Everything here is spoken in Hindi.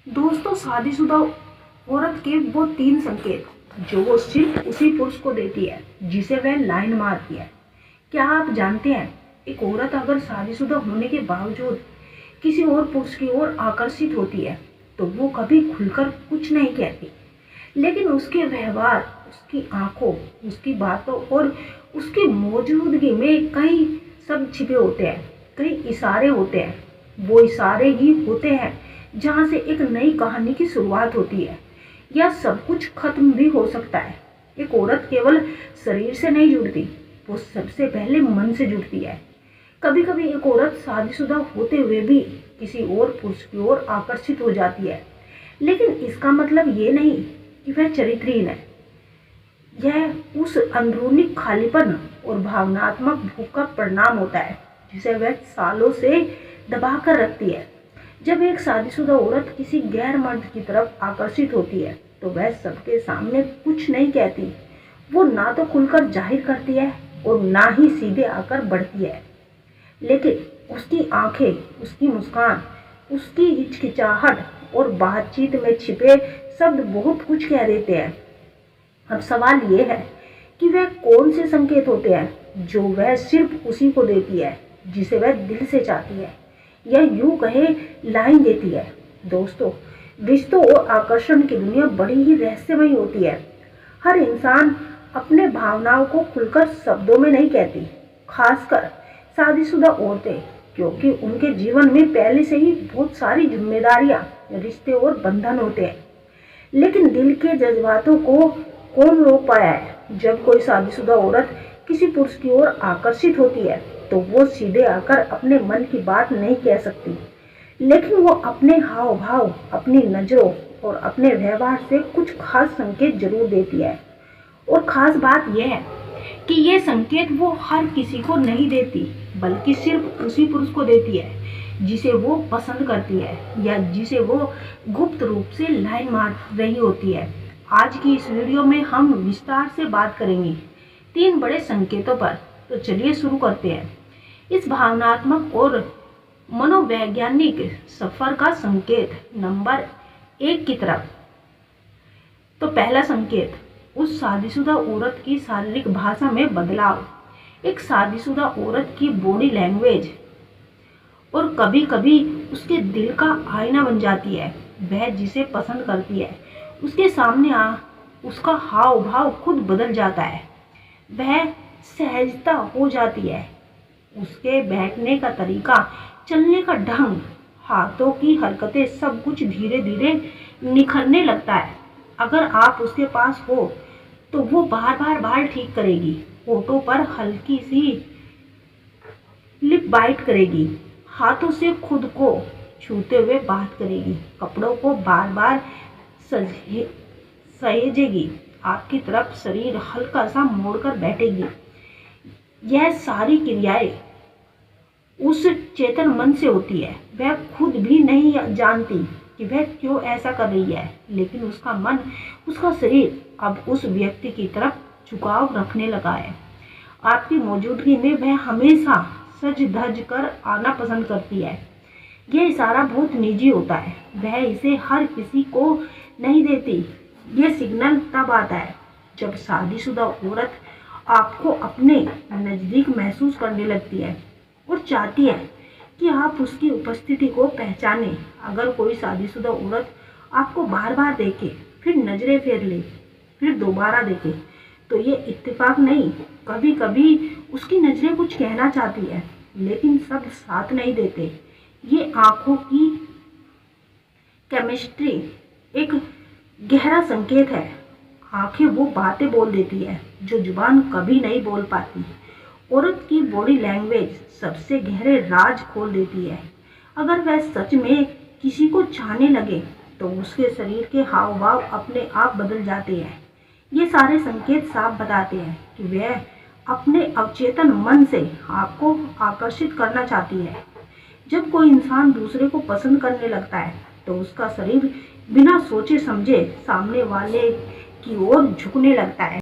दोस्तों, शादीशुदा औरत के वो 3 संकेत जो वो सिर्फ उसी पुरुष को देती है जिसे वह लाइन मारती है। क्या आप जानते हैं, एक औरत अगर शादीशुदा होने के बावजूद किसी और पुरुष की ओर आकर्षित होती है तो वो कभी खुलकर कुछ नहीं कहती, लेकिन उसके व्यवहार, उसकी आंखों, उसकी बातों और उसकी मौजूदगी में कई शब्द छिपे होते हैं, कई इशारे होते हैं। वो इशारे ही होते हैं जहाँ से एक नई कहानी की शुरुआत होती है, या सब कुछ खत्म भी हो सकता है। एक औरत केवल शरीर से नहीं जुड़ती, वो सबसे पहले मन से जुड़ती है। कभी कभी एक औरत शादीशुदा होते हुए भी किसी और पुरुष की ओर आकर्षित हो जाती है, लेकिन इसका मतलब ये नहीं कि वह चरित्रहीन है। यह उस अंदरूनी खालीपन और भावनात्मक भूख का परिणाम होता है जिसे वह सालों से दबा कर रखती है। जब एक शादीशुदा औरत किसी गैर मर्द की तरफ आकर्षित होती है तो वह सबके सामने कुछ नहीं कहती। वो ना तो खुलकर जाहिर करती है और ना ही सीधे आकर बढ़ती है, लेकिन उसकी आंखें, उसकी मुस्कान, उसकी हिचकिचाहट और बातचीत में छिपे शब्द बहुत कुछ कह देते हैं। अब सवाल ये है कि वह कौन से संकेत होते हैं जो वह सिर्फ उसी को देती है जिसे वह दिल से चाहती है, या यूं कहे लाइन देती है। दोस्तों, रिश्तों और आकर्षण की दुनिया बड़ी ही रहस्यमयी होती है। हर इंसान अपने भावनाओं को खुलकर शब्दों में नहीं कहती, खासकर शादीशुदा औरतें, क्योंकि उनके जीवन में पहले से ही बहुत सारी जिम्मेदारियां, रिश्ते और बंधन होते हैं। लेकिन दिल के जज्बातों को कौन रोक पाया है? जब कोई शादीशुदा औरत किसी पुरुष की ओर आकर्षित होती है तो वो सीधे आकर अपने मन की बात नहीं कह सकती, लेकिन वो अपने हाव भाव, अपनी नजरों और अपने व्यवहार से कुछ खास संकेत जरूर देती है। और खास बात यह है कि ये संकेत वो हर किसी को नहीं देती, बल्कि सिर्फ उसी पुरुष को देती है जिसे वो पसंद करती है, या जिसे वो गुप्त रूप से लाइन मार रही होती है। आज की इस वीडियो में हम विस्तार से बात करेंगे 3 बड़े संकेतों पर। तो चलिए शुरू करते हैं इस भावनात्मक और मनोवैज्ञानिक सफर का संकेत नंबर 1 की तरफ। तो पहला संकेत, उस शादीशुदा औरत की शारीरिक भाषा में बदलाव। एक शादीशुदा औरत की बॉडी लैंग्वेज और कभी कभी उसके दिल का आईना बन जाती है। वह जिसे पसंद करती है उसके सामने उसका हाव भाव खुद बदल जाता है। वह सहजता हो जाती है, उसके बैठने का तरीका, चलने का ढंग, हाथों की हरकतें, सब कुछ धीरे धीरे निखरने लगता है। अगर आप उसके पास हो तो वो बार बार बाल ठीक करेगी, होठों पर हल्की सी लिप बाइट करेगी, हाथों से खुद को छूते हुए बात करेगी, कपड़ों को बार बार सहेजेगी, आपकी तरफ शरीर हल्का सा मोड़कर बैठेगी। यह सारी क्रियाएं उस चेतन मन से होती है। वह खुद भी नहीं जानती कि वह क्यों ऐसा कर रही है, लेकिन उसका मन, उसका शरीर अब उस व्यक्ति की तरफ झुकाव रखने लगा है। आपकी मौजूदगी में वह हमेशा सज धज कर आना पसंद करती है। यह इशारा बहुत निजी होता है, वह इसे हर किसी को नहीं देती। यह सिग्नल तब आता है जब शादीशुदा औरत आपको अपने नज़दीक महसूस करने लगती है और चाहती है कि आप उसकी उपस्थिति को पहचानें। अगर कोई शादीशुदा औरत आपको बार बार देखे, फिर नजरें फेर ले, फिर दोबारा देखे, तो ये इत्तेफाक नहीं। कभी कभी उसकी नजरें कुछ कहना चाहती है, लेकिन शब्द साथ नहीं देते। ये आंखों की केमिस्ट्री एक गहरा संकेत है। आंखें वो बातें बोल देती है जो जुबान कभी नहीं बोल पाती। औरत की बॉडी लैंग्वेज सबसे गहरे राज खोल देती है। अगर वह सच में किसी को चाहने लगे तो उसके शरीर के हाव भाव अपने आप बदल जाते हैं। ये सारे संकेत साफ बताते हैं कि वह अपने अवचेतन मन से आपको आकर्षित करना चाहती है। जब कोई इंसान दूसरे को पसंद करने लगता है तो उसका शरीर बिना सोचे समझे सामने वाले की ओर झुकने लगता है।